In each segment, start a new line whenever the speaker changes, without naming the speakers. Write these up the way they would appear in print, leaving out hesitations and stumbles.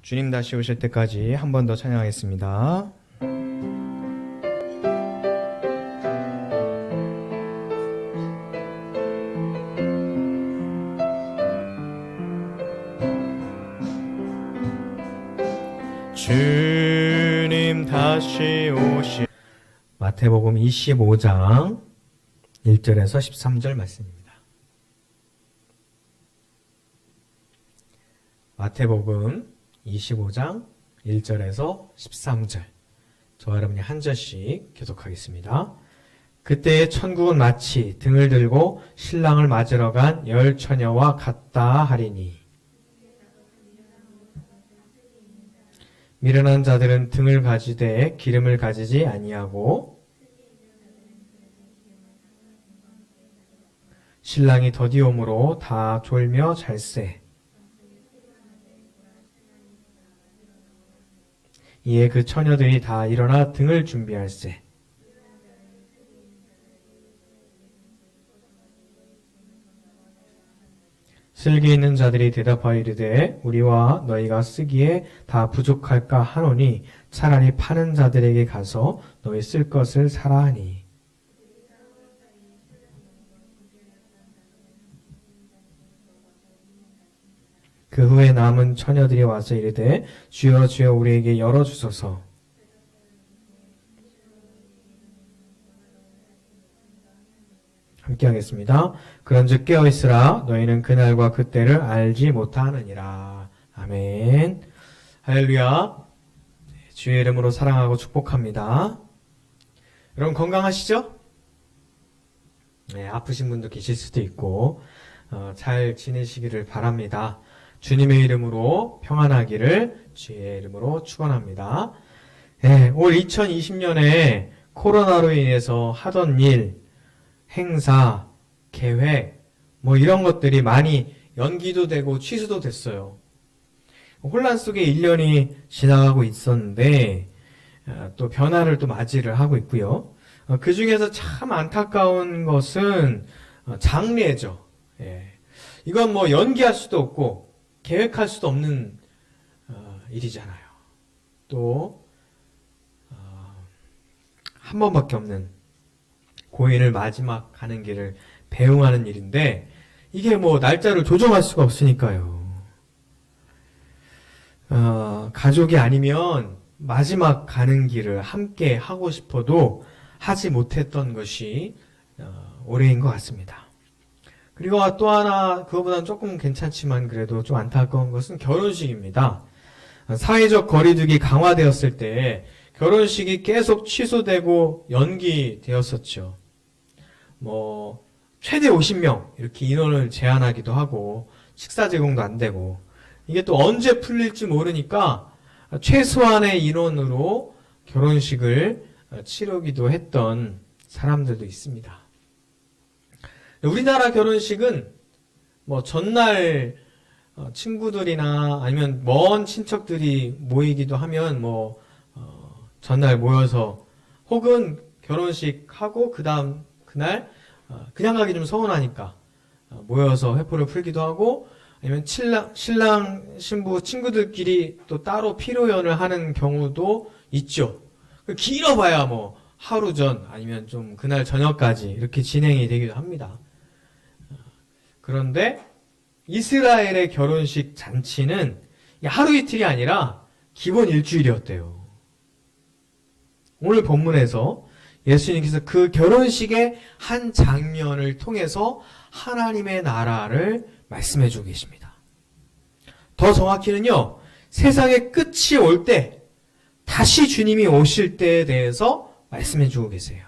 주님 다시 오실 때까지 한 번 더 찬양하겠습니다. 주님 다시 오시 마태복음 25장 1절에서 13절 말씀입니다. 마태복음 25장 1절에서 13절 저와 여러분이 한 절씩 교독하겠습니다. 그때 천국은 마치 등을 들고 신랑을 맞으러 간 열 처녀와 같다 하리니 미련한 자들은 등을 가지되 기름을 가지지 아니하고 신랑이 더디 오므로 다 졸며 잘세. 이에 그 처녀들이 다 일어나 등을 준비할세. 슬기 있는 자들이 대답하이르되 우리와 너희가 쓰기에 다 부족할까 하노니 차라리 파는 자들에게 가서 너희 쓸 것을 사라 하니. 그 후에 남은 처녀들이 와서 이르되 주여 주여 우리에게 열어주소서. 함께 하겠습니다. 그런즉 깨어있으라 너희는 그날과 그때를 알지 못하느니라. 아멘. 할렐루야. 주의 이름으로 사랑하고 축복합니다. 여러분 건강하시죠? 네, 아프신 분도 계실 수도 있고 잘 지내시기를 바랍니다. 주님의 이름으로 평안하기를 주의 이름으로 축원합니다. 네, 올 2020년에 코로나로 인해서 하던 일, 행사, 계획, 이런 것들이 많이 연기도 되고 취소도 됐어요. 혼란 속에 1년이 지나가고 있었는데 또 변화를 또 맞이를 하고 있고요. 그 중에서 참 안타까운 것은 장례죠. 예. 이건 연기할 수도 없고 계획할 수도 없는 일이잖아요. 또 한 번밖에 없는 고인을 마지막 가는 길을 배웅하는 일인데 이게 날짜를 조정할 수가 없으니까요. 가족이 아니면 마지막 가는 길을 함께 하고 싶어도 하지 못했던 것이 올해인 것 같습니다. 그리고 또 하나 그거보다는 조금 괜찮지만 그래도 좀 안타까운 것은 결혼식입니다. 사회적 거리두기 강화되었을 때 결혼식이 계속 취소되고 연기되었었죠. 최대 50명 이렇게 인원을 제한하기도 하고 식사 제공도 안 되고 이게 또 언제 풀릴지 모르니까 최소한의 인원으로 결혼식을 치르기도 했던 사람들도 있습니다. 우리나라 결혼식은 전날 친구들이나 아니면 먼 친척들이 모이기도 하면 전날 모여서 혹은 결혼식 하고 그날 그냥 가기 좀 서운하니까 모여서 회포를 풀기도 하고 아니면 신랑 신부 친구들끼리 또 따로 피로연을 하는 경우도 있죠. 길어봐야 하루 전 아니면 좀 그날 저녁까지 이렇게 진행이 되기도 합니다. 그런데 이스라엘의 결혼식 잔치는 하루 이틀이 아니라 기본 일주일이었대요. 오늘 본문에서 예수님께서 그 결혼식의 한 장면을 통해서 하나님의 나라를 말씀해 주고 계십니다. 더 정확히는요, 세상의 끝이 올 때, 다시 주님이 오실 때에 대해서 말씀해 주고 계세요.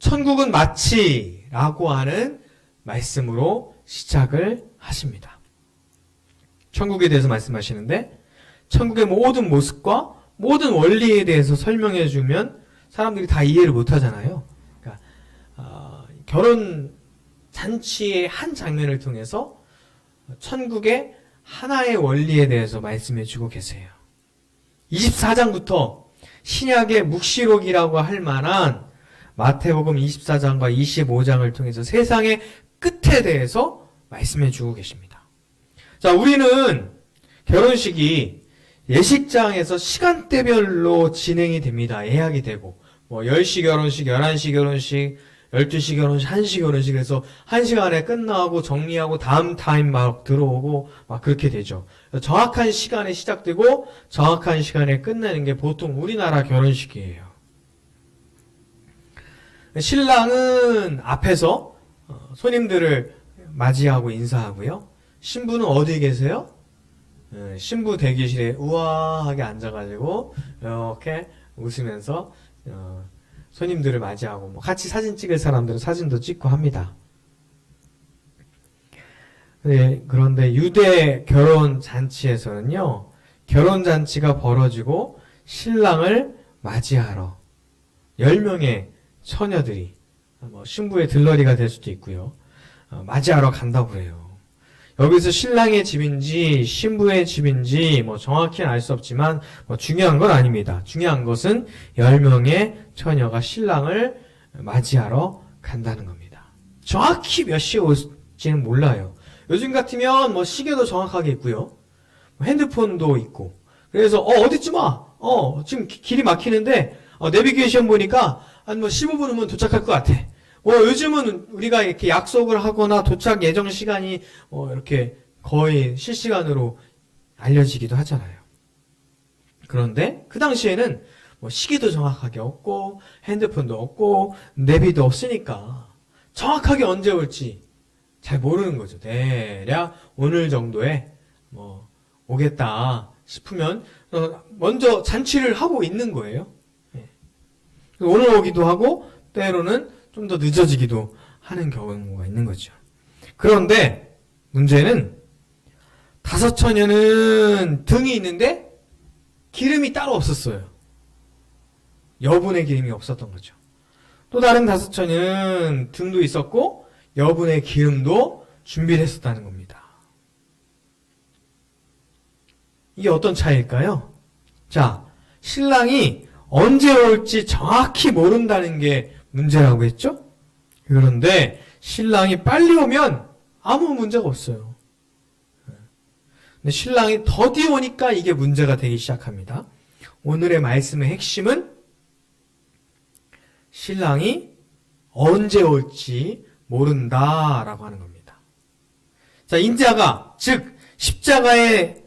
천국은 마치라고 하는 말씀으로 시작을 하십니다. 천국에 대해서 말씀하시는데, 천국의 모든 모습과 모든 원리에 대해서 설명해 주면 사람들이 다 이해를 못 하잖아요. 그러니까 결혼 잔치의 한 장면을 통해서 천국의 하나의 원리에 대해서 말씀해 주고 계세요. 24장부터 신약의 묵시록이라고 할 만한 마태복음 24장과 25장을 통해서 세상의 끝에 대해서 말씀해 주고 계십니다. 자, 우리는 결혼식이 예식장에서 시간대별로 진행이 됩니다. 예약이 되고. 뭐 10시 결혼식, 11시 결혼식, 12시 결혼식, 1시 결혼식 해서 1시간에 끝나고 정리하고 다음 타임 막 들어오고 막 그렇게 되죠. 정확한 시간에 시작되고 정확한 시간에 끝내는 게 보통 우리나라 결혼식이에요. 신랑은 앞에서 손님들을 맞이하고 인사하고요. 신부는 어디에 계세요? 신부 대기실에 우아하게 앉아가지고 이렇게 웃으면서 손님들을 맞이하고 뭐 같이 사진 찍을 사람들은 사진도 찍고 합니다. 네, 그런데 유대 결혼 잔치에서는요, 결혼 잔치가 벌어지고 신랑을 맞이하러 10명의 처녀들이 뭐 신부의 들러리가 될 수도 있고요, 맞이하러 간다고 그래요. 여기서 신랑의 집인지 신부의 집인지 뭐 정확히는 알 수 없지만 뭐 중요한 건 아닙니다. 중요한 것은 10명의 처녀가 신랑을 맞이하러 간다는 겁니다. 정확히 몇 시에 올지는 몰라요. 요즘 같으면 뭐 시계도 정확하게 있고요. 핸드폰도 있고. 그래서 어디쯤 와? 지금 길이 막히는데 내비게이션 보니까 한 뭐 15분 후면 도착할 것 같아. 요즘은 우리가 이렇게 약속을 하거나 도착 예정 시간이 이렇게 거의 실시간으로 알려지기도 하잖아요. 그런데 그 당시에는 뭐 시계도 정확하게 없고 핸드폰도 없고 내비도 없으니까 정확하게 언제 올지 잘 모르는 거죠. 대략 오늘 정도에 뭐 오겠다 싶으면 먼저 잔치를 하고 있는 거예요. 오늘 오기도 하고 때로는 좀 더 늦어지기도 하는 경우가 있는 거죠. 그런데 문제는 5 처녀는 등이 있는데 기름이 따로 없었어요. 여분의 기름이 없었던 거죠. 또 다른 5 처녀는 등도 있었고 여분의 기름도 준비를 했었다는 겁니다. 이게 어떤 차이일까요? 자, 신랑이 언제 올지 정확히 모른다는 게 문제라고 했죠? 그런데 신랑이 빨리 오면 아무 문제가 없어요. 근데 신랑이 더디 오니까 이게 문제가 되기 시작합니다. 오늘의 말씀의 핵심은 신랑이 언제 올지 모른다라고 하는 겁니다. 자, 인자가 즉 십자가를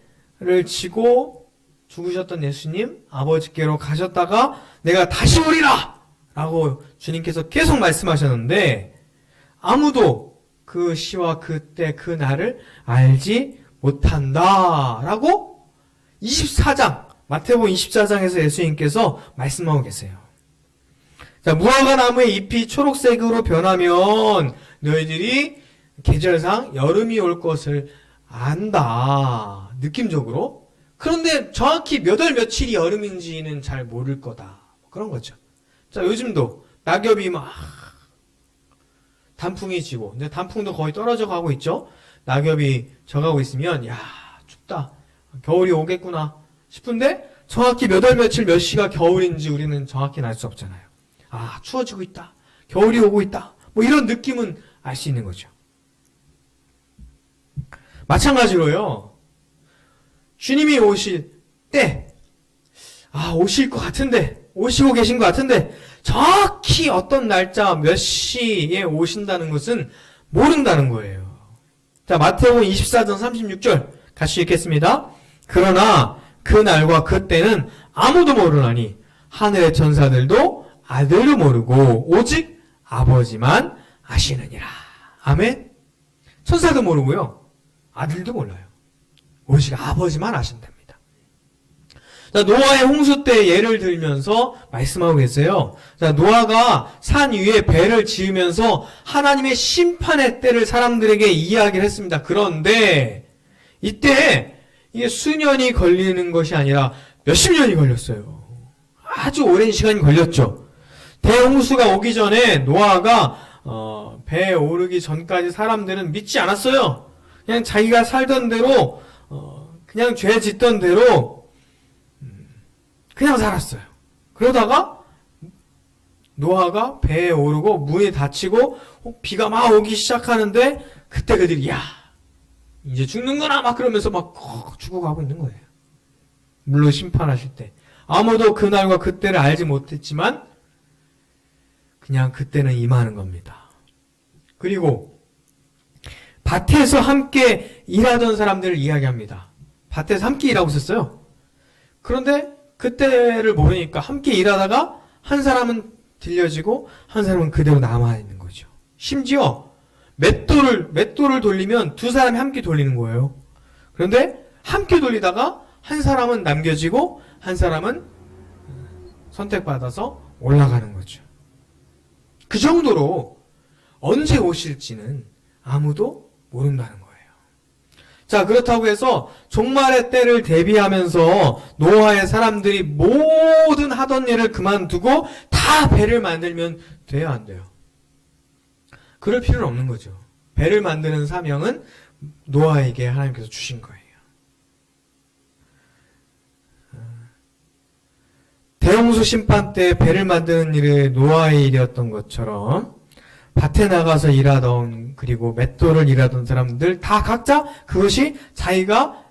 지고 죽으셨던 예수님 아버지께로 가셨다가 내가 다시 오리라 라고 주님께서 계속 말씀하셨는데 아무도 그 시와 그때 그 날을 알지 못한다 라고 24장 마태복음 24장에서 예수님께서 말씀하고 계세요. 자, 무화과 나무의 잎이 초록색으로 변하면 너희들이 계절상 여름이 올 것을 안다. 느낌적으로. 그런데 정확히 몇 월 며칠이 여름인지는 잘 모를 거다. 그런 거죠. 자, 요즘도 낙엽이 막 단풍이 지고, 근데 단풍도 거의 떨어져 가고 있죠. 낙엽이 져가고 있으면 야, 춥다. 겨울이 오겠구나 싶은데 정확히 몇 월 며칠 몇 시가 겨울인지 우리는 정확히는 알 수 없잖아요. 아, 추워지고 있다. 겨울이 오고 있다. 뭐 이런 느낌은 알 수 있는 거죠. 마찬가지로요. 주님이 오실 때, 오실 것 같은데, 오시고 계신 것 같은데, 정확히 어떤 날짜 몇 시에 오신다는 것은 모른다는 거예요. 자, 마태복음 24장 36절 같이 읽겠습니다. 그러나 그 날과 그 때는 아무도 모르나니 하늘의 천사들도 아들도 모르고 오직 아버지만 아시느니라. 아멘. 천사도 모르고요. 아들도 몰라요. 오직 아버지만 아신답니다. 자, 노아의 홍수 때 예를 들면서 말씀하고 계세요. 자, 노아가 산 위에 배를 지으면서 하나님의 심판의 때를 사람들에게 이야기를 했습니다. 그런데 이때 이게 수년이 걸리는 것이 아니라 몇십 년이 걸렸어요. 아주 오랜 시간이 걸렸죠. 대홍수가 오기 전에 노아가 배에 오르기 전까지 사람들은 믿지 않았어요. 그냥 자기가 살던 대로 그냥 죄 짓던 대로 그냥 살았어요. 그러다가 노아가 배에 오르고 문이 닫히고 비가 막 오기 시작하는데 그때 그들이 야 이제 죽는구나 막 그러면서 막 죽어가고 있는 거예요. 물로 심판하실 때. 아무도 그날과 그때를 알지 못했지만 그냥 그때는 임하는 겁니다. 그리고 밭에서 함께 일하던 사람들을 이야기합니다. 밭에서 함께 일하고 있었어요. 그런데 그때를 모르니까 함께 일하다가 한 사람은 들려지고 한 사람은 그대로 남아있는 거죠. 심지어 맷돌을 돌리면 두 사람이 함께 돌리는 거예요. 그런데 함께 돌리다가 한 사람은 남겨지고 한 사람은 선택받아서 올라가는 거죠. 그 정도로 언제 오실지는 아무도 모른다는 거예요. 자, 그렇다고 해서 종말의 때를 대비하면서 노아의 사람들이 모든 하던 일을 그만두고 다 배를 만들면 돼요, 안 돼요? 그럴 필요는 없는 거죠. 배를 만드는 사명은 노아에게 하나님께서 주신 거예요. 대홍수 심판 때 배를 만드는 일이 노아의 일이었던 것처럼 밭에 나가서 일하던 그리고 맷돌을 일하던 사람들 다 각자 그것이 자기가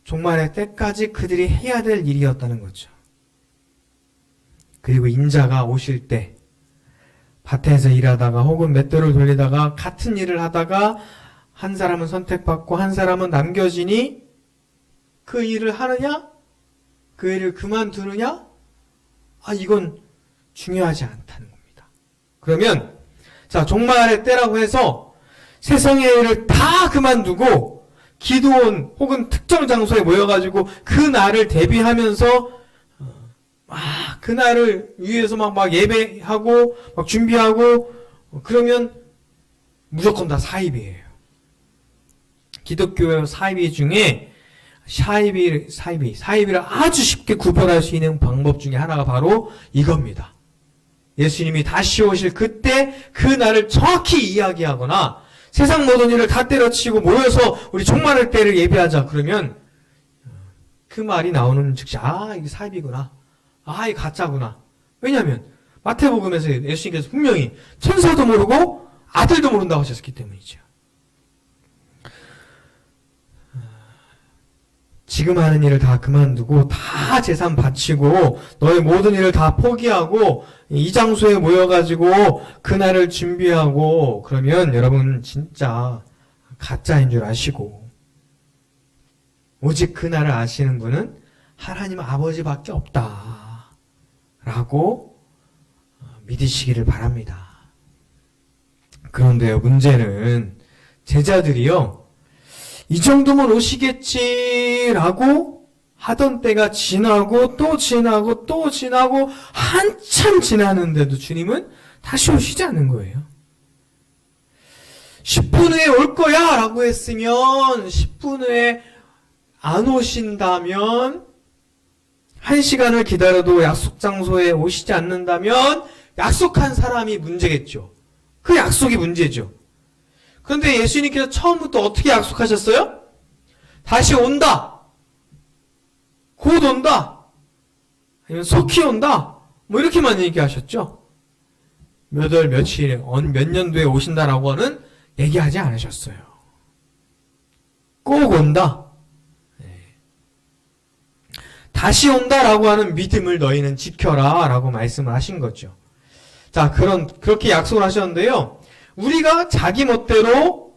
종말의 때까지 그들이 해야 될 일이었다는 거죠. 그리고 인자가 오실 때 밭에서 일하다가 혹은 맷돌을 돌리다가 같은 일을 하다가 한 사람은 선택받고 한 사람은 남겨지니 그 일을 하느냐? 그 일을 그만두느냐? 이건 중요하지 않다는 겁니다. 그러면 자, 종말의 때라고 해서 세상의 일을 다 그만두고 기도원 혹은 특정 장소에 모여가지고 그 날을 대비하면서 그 날을 위해서 막 예배하고 막 준비하고 그러면 무조건 다 사이비예요. 기독교 사이비 중에 사이비를 아주 쉽게 구별할 수 있는 방법 중에 하나가 바로 이겁니다. 예수님이 다시 오실 그때 그 날을 정확히 이야기하거나 세상 모든 일을 다 때려치고 모여서 우리 종말의 때를 예배하자 그러면 그 말이 나오는 즉시 이게 사이비구나. 이게 가짜구나. 왜냐하면 마태복음에서 예수님께서 분명히 천사도 모르고 아들도 모른다고 하셨기 때문이죠. 지금 하는 일을 다 그만두고 다 재산 바치고 너의 모든 일을 다 포기하고 이 장소에 모여가지고 그날을 준비하고 그러면 여러분 진짜 가짜인 줄 아시고 오직 그날을 아시는 분은 하나님 아버지밖에 없다라고 믿으시기를 바랍니다. 그런데요, 문제는 제자들이요, 이 정도면 오시겠지라고 하던 때가 지나고 또 지나고 또 지나고 한참 지나는데도 주님은 다시 오시지 않는 거예요. 10분 후에 올 거야 라고 했으면 10분 후에 안 오신다면 1시간을 기다려도 약속 장소에 오시지 않는다면 약속한 사람이 문제겠죠. 그 약속이 문제죠. 그런데 예수님께서 처음부터 어떻게 약속하셨어요? 다시 온다. 곧 온다. 아니면 속히 온다. 이렇게만 얘기하셨죠. 몇 월 며칠 몇 년도에 오신다라고는 얘기하지 않으셨어요. 꼭 온다. 다시 온다라고 하는 믿음을 너희는 지켜라 라고 말씀을 하신 거죠. 자, 그렇게 약속을 하셨는데요. 우리가 자기 멋대로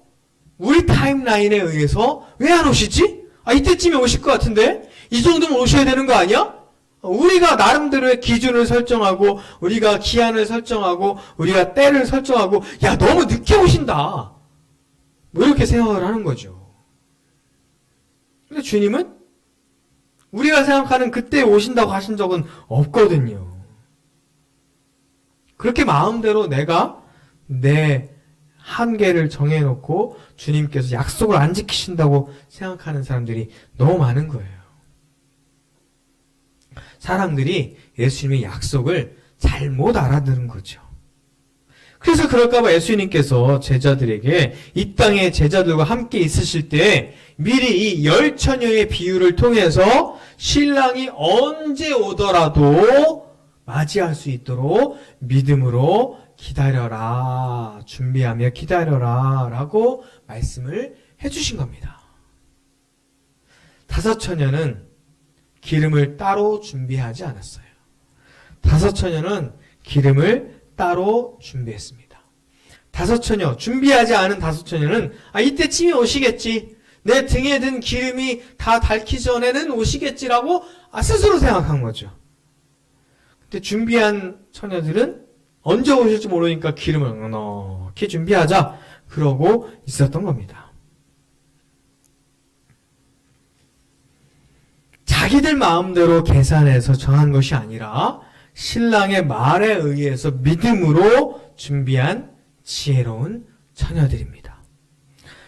우리 타임라인에 의해서 왜 안 오시지? 이때쯤에 오실 것 같은데? 이 정도면 오셔야 되는 거 아니야? 우리가 나름대로의 기준을 설정하고 우리가 기한을 설정하고 우리가 때를 설정하고 너무 늦게 오신다. 이렇게 생각을 하는 거죠. 근데 주님은 우리가 생각하는 그때 오신다고 하신 적은 없거든요. 그렇게 마음대로 내가 내 한계를 정해놓고 주님께서 약속을 안 지키신다고 생각하는 사람들이 너무 많은 거예요. 사람들이 예수님의 약속을 잘못 알아들은 거죠. 그래서 그럴까봐 예수님께서 제자들에게 이 땅에 제자들과 함께 있으실 때 미리 이 열처녀의 비유를 통해서 신랑이 언제 오더라도 맞이할 수 있도록 믿음으로 기다려라, 준비하며 기다려라 라고 말씀을 해주신 겁니다. 5 처녀는 기름을 따로 준비하지 않았어요. 다섯 처녀는 기름을 따로 준비했습니다. 다섯 처녀, 준비하지 않은 다섯 처녀는 이때쯤에 오시겠지. 내 등에 든 기름이 다 닳기 전에는 오시겠지라고 스스로 생각한 거죠. 근데 준비한 처녀들은 언제 오실지 모르니까 기름을 넉넉히 준비하자 그러고 있었던 겁니다. 자기들 마음대로 계산해서 정한 것이 아니라 신랑의 말에 의해서 믿음으로 준비한 지혜로운 처녀들입니다.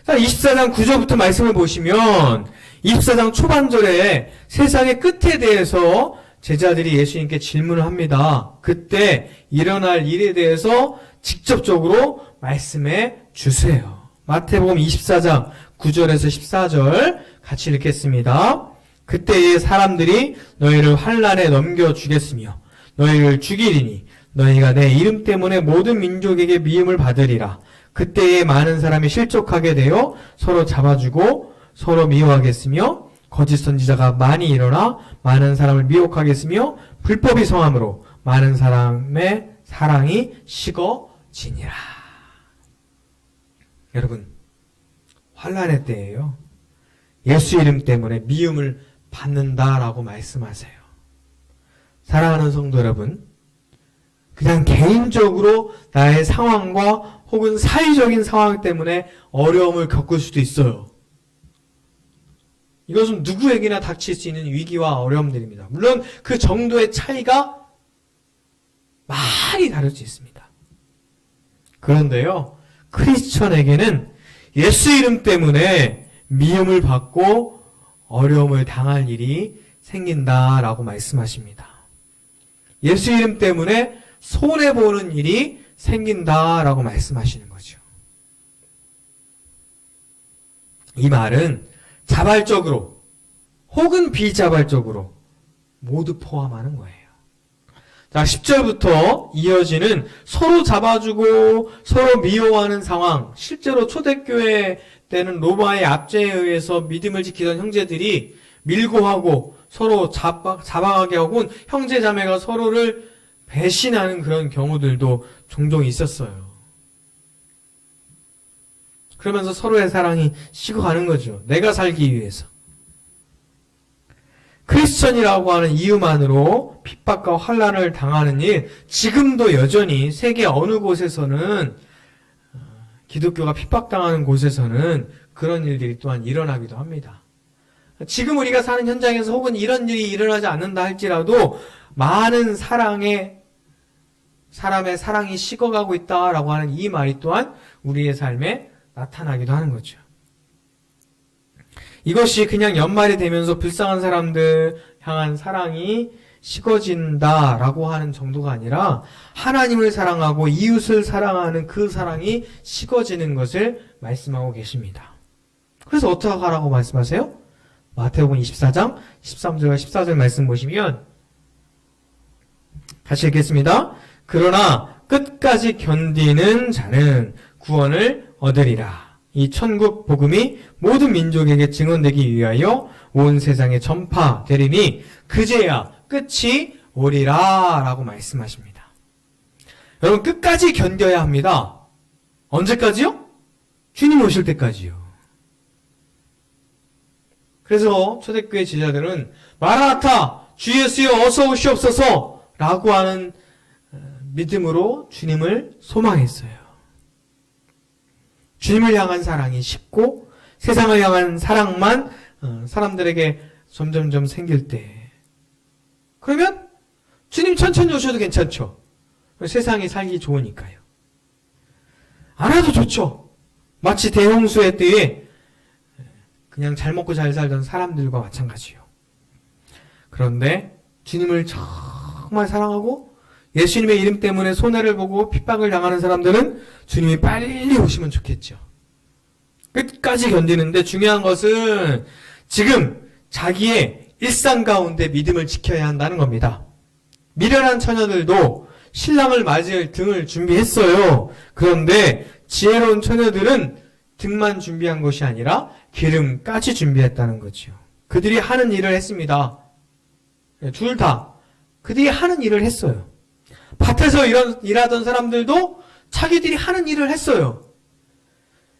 자, 24장 9절부터 말씀을 보시면 24장 초반절에 세상의 끝에 대해서 제자들이 예수님께 질문을 합니다. 그때 일어날 일에 대해서 직접적으로 말씀해 주세요. 마태복음 24장 9절에서 14절 같이 읽겠습니다. 그때에 사람들이 너희를 환난에 넘겨주겠으며 너희를 죽이리니 너희가 내 이름 때문에 모든 민족에게 미움을 받으리라. 그때에 많은 사람이 실족하게 되어 서로 잡아주고 서로 미워하겠으며 거짓 선지자가 많이 일어나 많은 사람을 미혹하겠으며 불법이 성함으로 많은 사람의 사랑이 식어지니라. 여러분, 환난의 때예요. 예수 이름 때문에 미움을 받는다라고 말씀하세요. 사랑하는 성도 여러분, 그냥 개인적으로 나의 상황과 혹은 사회적인 상황 때문에 어려움을 겪을 수도 있어요. 이것은 누구에게나 닥칠 수 있는 위기와 어려움들입니다. 물론 그 정도의 차이가 많이 다를 수 있습니다. 그런데요, 크리스천에게는 예수 이름 때문에 미움을 받고 어려움을 당할 일이 생긴다라고 말씀하십니다. 예수 이름 때문에 손해보는 일이 생긴다라고 말씀하시는 거죠. 이 말은 자발적으로 혹은 비자발적으로 모두 포함하는 거예요. 자, 10절부터 이어지는 서로 잡아주고 서로 미워하는 상황. 실제로 초대교회 때는 로마의 압제에 의해서 믿음을 지키던 형제들이 밀고 하고 서로 잡아가게 하고 형제 자매가 서로를 배신하는 그런 경우들도 종종 있었어요. 그러면서 서로의 사랑이 식어가는 거죠. 내가 살기 위해서. 크리스천이라고 하는 이유만으로 핍박과 환난을 당하는 일, 지금도 여전히 세계 어느 곳에서는 기독교가 핍박당하는 곳에서는 그런 일들이 또한 일어나기도 합니다. 지금 우리가 사는 현장에서 혹은 이런 일이 일어나지 않는다 할지라도 많은 사람의 사랑이 식어가고 있다라고 하는 이 말이 또한 우리의 삶에 나타나기도 하는 거죠. 이것이 그냥 연말이 되면서 불쌍한 사람들 향한 사랑이 식어진다라고 하는 정도가 아니라 하나님을 사랑하고 이웃을 사랑하는 그 사랑이 식어지는 것을 말씀하고 계십니다. 그래서 어떻게 하라고 말씀하세요? 마태복음 24장 13절과 14절 말씀 보시면 같이 읽겠습니다. 그러나 끝까지 견디는 자는 구원을 얻으리라. 이 천국 복음이 모든 민족에게 증언되기 위하여 온 세상에 전파되리니 그제야 끝이 오리라 라고 말씀하십니다. 여러분, 끝까지 견뎌야 합니다. 언제까지요? 주님 오실 때까지요. 그래서 초대교회 제자들은 마라나타 주 예수여 어서 오시옵소서 라고 하는 믿음으로 주님을 소망했어요. 주님을 향한 사랑이 식고 세상을 향한 사랑만 사람들에게 점점점 생길 때, 그러면 주님 천천히 오셔도 괜찮죠. 세상이 살기 좋으니까요. 안 와도 좋죠. 마치 대홍수의 때에 그냥 잘 먹고 잘 살던 사람들과 마찬가지요. 그런데 주님을 정말 사랑하고 예수님의 이름 때문에 손해를 보고 핍박을 당하는 사람들은 주님이 빨리 오시면 좋겠죠. 끝까지 견디는데 중요한 것은 지금 자기의 일상 가운데 믿음을 지켜야 한다는 겁니다. 미련한 처녀들도 신랑을 맞을 등을 준비했어요. 그런데 지혜로운 처녀들은 등만 준비한 것이 아니라 기름까지 준비했다는 거죠. 그들이 하는 일을 했습니다. 둘 다 그들이 하는 일을 했어요. 밭에서 일하던 사람들도 자기들이 하는 일을 했어요.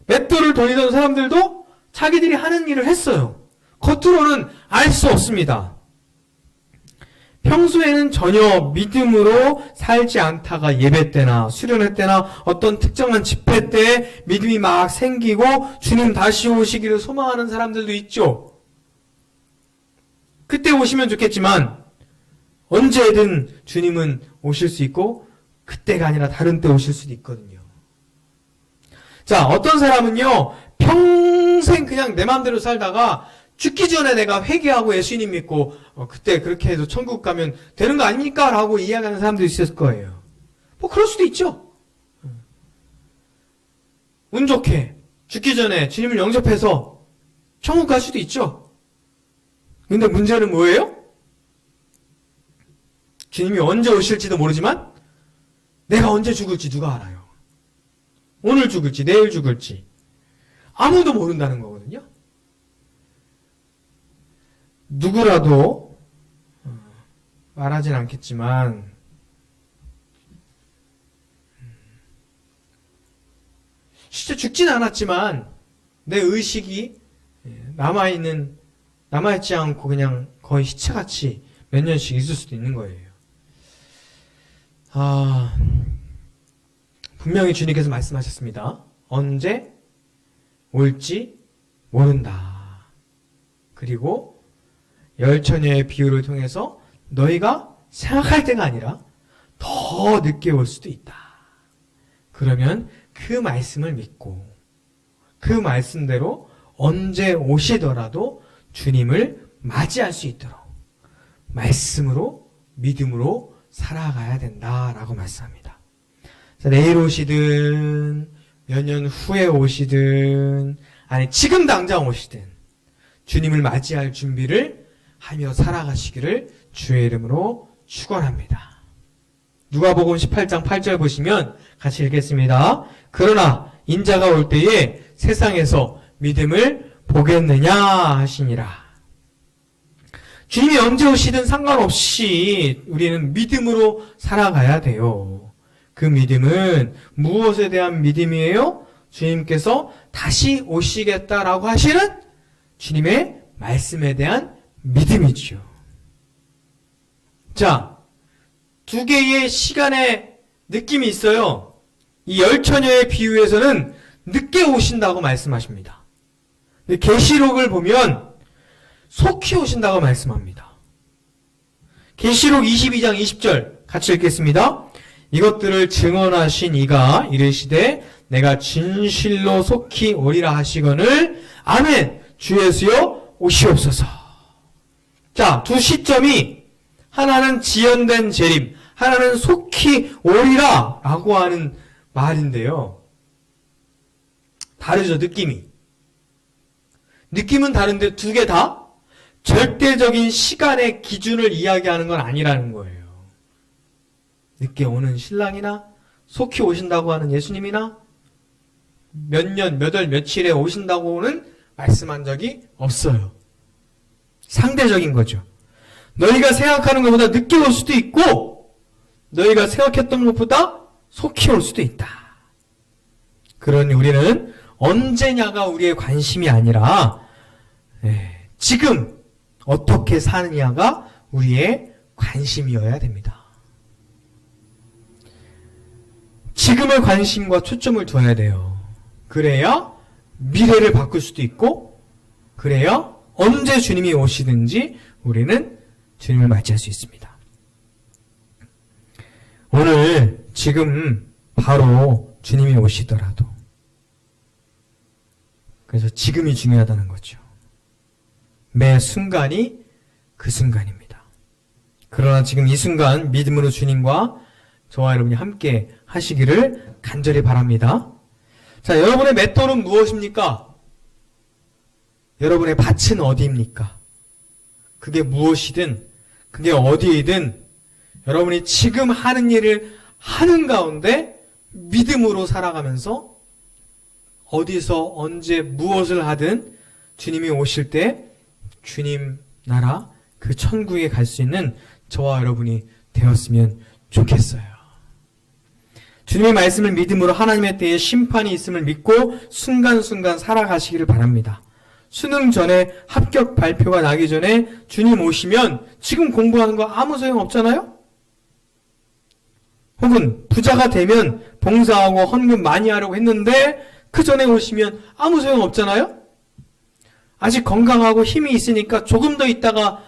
맷돌을 돌리던 사람들도 자기들이 하는 일을 했어요. 겉으로는 알 수 없습니다. 평소에는 전혀 믿음으로 살지 않다가 예배 때나 수련회 때나 어떤 특정한 집회 때 믿음이 막 생기고 주님 다시 오시기를 소망하는 사람들도 있죠. 그때 오시면 좋겠지만 언제든 주님은 오실 수 있고 그때가 아니라 다른 때 오실 수도 있거든요. 자, 어떤 사람은요 평생 그냥 내 마음대로 살다가 죽기 전에 내가 회개하고 예수님 믿고 그때 그렇게 해서 천국 가면 되는 거 아닙니까? 라고 이야기하는 사람도 있을 거예요. 뭐 그럴 수도 있죠. 운 좋게 죽기 전에 주님을 영접해서 천국 갈 수도 있죠. 근데 문제는 뭐예요? 주님이 언제 오실지도 모르지만 내가 언제 죽을지 누가 알아요? 오늘 죽을지 내일 죽을지 아무도 모른다는 거거든요. 누구라도 말하진 않겠지만 진짜 죽진 않았지만 내 의식이 남아있지 않고 그냥 거의 시체같이 몇 년씩 있을 수도 있는 거예요. 분명히 주님께서 말씀하셨습니다. 언제 올지 모른다. 그리고 열처녀의 비유를 통해서 너희가 생각할 때가 아니라 더 늦게 올 수도 있다. 그러면 그 말씀을 믿고 그 말씀대로 언제 오시더라도 주님을 맞이할 수 있도록 말씀으로 믿음으로 살아가야 된다라고 말씀합니다. 내일 오시든 몇 년 후에 오시든 아니 지금 당장 오시든 주님을 맞이할 준비를 하며 살아가시기를 주의 이름으로 축원합니다. 누가복음 18장 8절 보시면 같이 읽겠습니다. 그러나 인자가 올 때에 세상에서 믿음을 보겠느냐 하시니라. 주님이 언제 오시든 상관없이 우리는 믿음으로 살아가야 돼요. 그 믿음은 무엇에 대한 믿음이에요? 주님께서 다시 오시겠다라고 하시는 주님의 말씀에 대한 믿음이죠. 자, 두 개의 시간의 느낌이 있어요. 이 열처녀의 비유에서는 늦게 오신다고 말씀하십니다. 계시록을 보면 속히 오신다고 말씀합니다. 계시록 22장 20절 같이 읽겠습니다. 이것들을 증언하신 이가 이르시되 내가 진실로 속히 오리라 하시거늘 아멘 주 예수여 오시옵소서. 자, 두 시점이 하나는 지연된 재림, 하나는 속히 오리라 라고 하는 말인데요. 다르죠, 느낌이. 느낌은 다른데 두 개 다 절대적인 시간의 기준을 이야기하는 건 아니라는 거예요. 늦게 오는 신랑이나 속히 오신다고 하는 예수님이나 몇 년, 몇 월, 며칠에 오신다고는 말씀한 적이 없어요. 상대적인 거죠. 너희가 생각하는 것보다 늦게 올 수도 있고 너희가 생각했던 것보다 속히 올 수도 있다. 그러니 우리는 언제냐가 우리의 관심이 아니라 지금 어떻게 사느냐가 우리의 관심이어야 됩니다. 지금의 관심과 초점을 둬야 돼요. 그래야 미래를 바꿀 수도 있고 그래야 언제 주님이 오시든지 우리는 주님을 맞이할 수 있습니다. 오늘 지금 바로 주님이 오시더라도 그래서 지금이 중요하다는 거죠. 매 순간이 그 순간입니다. 그러나 지금 이 순간 믿음으로 주님과 저와 여러분이 함께 하시기를 간절히 바랍니다. 자, 여러분의 맷돌은 무엇입니까? 여러분의 밭은 어디입니까? 그게 무엇이든 그게 어디이든 여러분이 지금 하는 일을 하는 가운데 믿음으로 살아가면서 어디서 언제 무엇을 하든 주님이 오실 때 주님 나라 그 천국에 갈 수 있는 저와 여러분이 되었으면 좋겠어요. 주님의 말씀을 믿음으로 하나님의 때에 심판이 있음을 믿고 순간순간 살아가시기를 바랍니다. 수능 전에 합격 발표가 나기 전에 주님 오시면 지금 공부하는 거 아무 소용 없잖아요? 혹은 부자가 되면 봉사하고 헌금 많이 하려고 했는데 그 전에 오시면 아무 소용 없잖아요? 아직 건강하고 힘이 있으니까 조금 더 있다가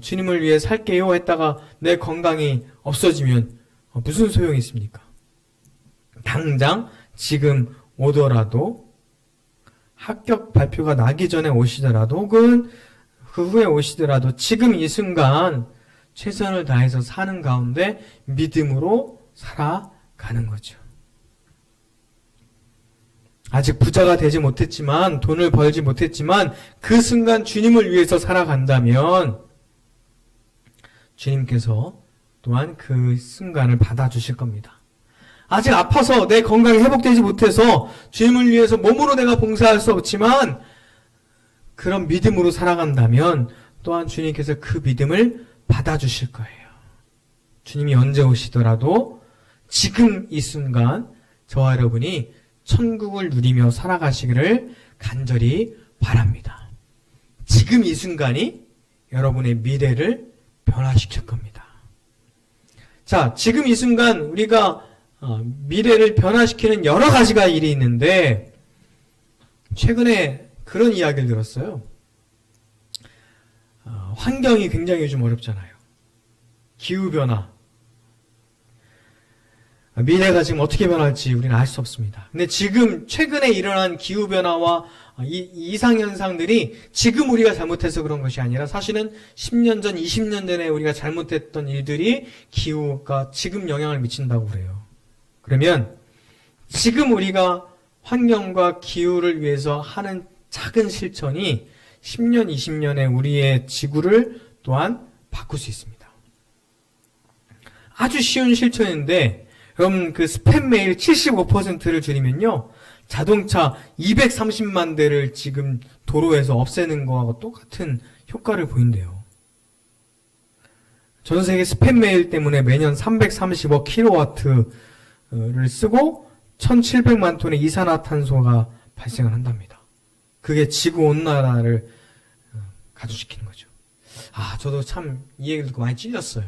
주님을 위해 살게요 했다가 내 건강이 없어지면 무슨 소용이 있습니까? 당장 지금 오더라도 합격 발표가 나기 전에 오시더라도 혹은 그 후에 오시더라도 지금 이 순간 최선을 다해서 사는 가운데 믿음으로 살아가는 거죠. 아직 부자가 되지 못했지만 돈을 벌지 못했지만 그 순간 주님을 위해서 살아간다면 주님께서 또한 그 순간을 받아주실 겁니다. 아직 아파서 내 건강이 회복되지 못해서 주님을 위해서 몸으로 내가 봉사할 수 없지만 그런 믿음으로 살아간다면 또한 주님께서 그 믿음을 받아주실 거예요. 주님이 언제 오시더라도 지금 이 순간 저와 여러분이 천국을 누리며 살아가시기를 간절히 바랍니다. 지금 이 순간이 여러분의 미래를 변화시킬 겁니다. 자, 지금 이 순간 우리가 미래를 변화시키는 여러 가지가 일이 있는데 최근에 그런 이야기를 들었어요. 환경이 굉장히 요즘 어렵잖아요. 기후변화. 미래가 지금 어떻게 변할지 우리는 알 수 없습니다. 근데 지금 최근에 일어난 기후변화와 이상현상들이 지금 우리가 잘못해서 그런 것이 아니라 사실은 10년 전, 20년 전에 우리가 잘못했던 일들이 기후가 지금 영향을 미친다고 그래요. 그러면 지금 우리가 환경과 기후를 위해서 하는 작은 실천이 10년, 20년에 우리의 지구를 또한 바꿀 수 있습니다. 아주 쉬운 실천인데 여러분 그 스팸 메일 75%를 줄이면요 자동차 230만 대를 지금 도로에서 없애는 거하고 똑같은 효과를 보인대요. 전 세계 스팸 메일 때문에 매년 330억 킬로와트를 쓰고 1700만 톤의 이산화탄소가 발생을 한답니다. 그게 지구 온난화를 가중시키는 거죠. 저도 참 이 얘기를 듣고 많이 찔렸어요.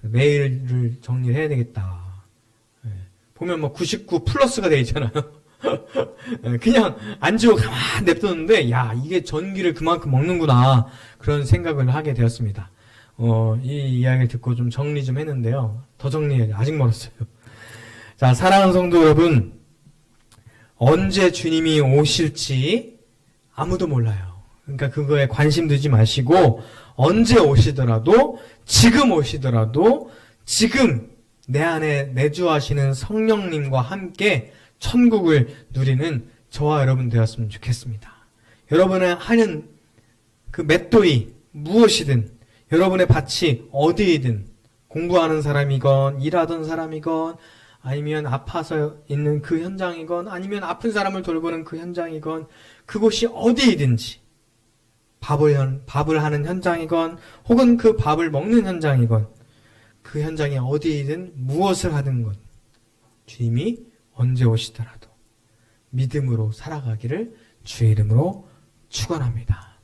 메일을 정리를 해야 되겠다. 보면 뭐 99 플러스가 돼 있잖아요. 그냥 안 지워 가만히 냅뒀는데 이게 전기를 그만큼 먹는구나 그런 생각을 하게 되었습니다. 이 이야기를 듣고 좀 정리 좀 했는데요. 더 정리해야 아직 멀었어요. 자, 사랑하는 성도 여러분, 언제 주님이 오실지 아무도 몰라요. 그러니까 그거에 관심 두지 마시고 언제 오시더라도 지금 오시더라도 지금 내 안에 내주하시는 성령님과 함께 천국을 누리는 저와 여러분 되었으면 좋겠습니다. 여러분의 하는 그 맷도이 무엇이든 여러분의 밭이 어디이든 공부하는 사람이건 일하던 사람이건 아니면 아파서 있는 그 현장이건 아니면 아픈 사람을 돌보는 그 현장이건 그곳이 어디이든지 밥을 하는 현장이건 혹은 그 밥을 먹는 현장이건 그 현장이 어디이든 무엇을 하든 것 주님이 언제 오시더라도 믿음으로 살아가기를 주의 이름으로 축원합니다.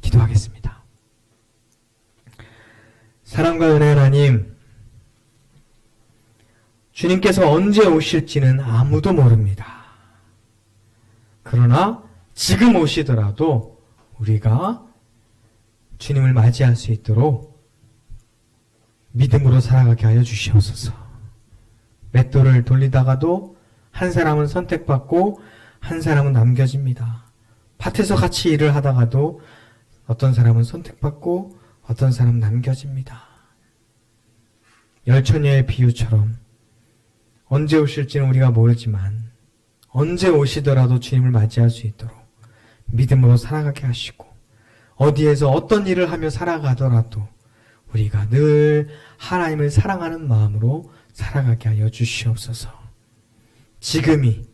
기도하겠습니다. 사랑과 은혜 하나님, 주님께서 언제 오실지는 아무도 모릅니다. 그러나 지금 오시더라도 우리가 주님을 맞이할 수 있도록 믿음으로 살아가게 하여 주시옵소서. 맷돌을 돌리다가도 한 사람은 선택받고 한 사람은 남겨집니다. 밭에서 같이 일을 하다가도 어떤 사람은 선택받고 어떤 사람은 남겨집니다. 열처녀의 비유처럼 언제 오실지는 우리가 모르지만 언제 오시더라도 주님을 맞이할 수 있도록 믿음으로 살아가게 하시고 어디에서 어떤 일을 하며 살아가더라도 우리가 늘 하나님을 사랑하는 마음으로 살아가게 하여 주시옵소서. 지금이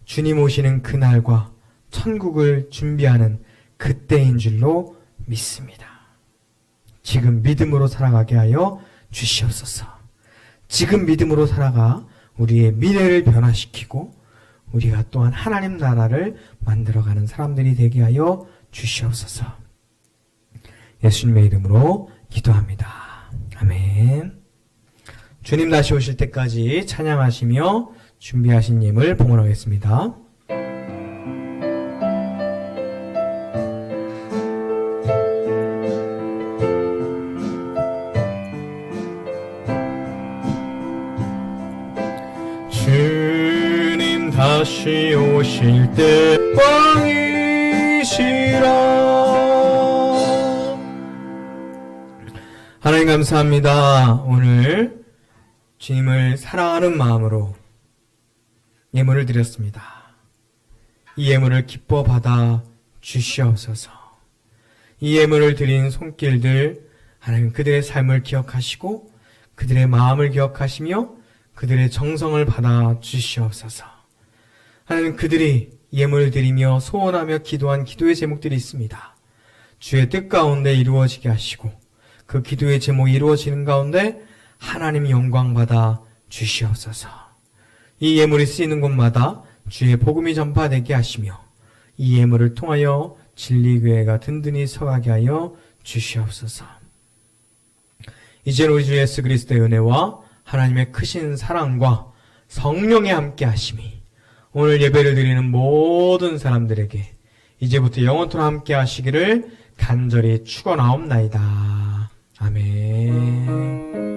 주님 오시는 그날과 천국을 준비하는 그때인 줄로 믿습니다. 지금 믿음으로 살아가게 하여 주시옵소서. 지금 믿음으로 살아가 우리의 미래를 변화시키고 우리가 또한 하나님 나라를 만들어가는 사람들이 되게 하여 주시옵소서. 예수님의 이름으로 기도합니다. 아멘. 주님 다시 오실 때까지 찬양하시며 준비하신 예물 봉헌하겠습니다. 주님 다시 오실 때 왕이시라. 하나님 감사합니다. 오늘 주님을 사랑하는 마음으로 예물을 드렸습니다. 이 예물을 기뻐 받아 주시옵소서. 이 예물을 드린 손길들 하나님 그들의 삶을 기억하시고 그들의 마음을 기억하시며 그들의 정성을 받아 주시옵소서. 하나님 그들이 예물을 드리며 소원하며 기도한 기도의 제목들이 있습니다. 주의 뜻 가운데 이루어지게 하시고 그 기도의 제목이 이루어지는 가운데 하나님 영광 받아 주시옵소서. 이 예물이 쓰이는 곳마다 주의 복음이 전파되게 하시며 이 예물을 통하여 진리교회가 든든히 서가게 하여 주시옵소서. 이제는 우리 주 예수 그리스도의 은혜와 하나님의 크신 사랑과 성령의 함께 하심이 오늘 예배를 드리는 모든 사람들에게 이제부터 영원토록 함께 하시기를 간절히 축원하옵나이다. 아멘.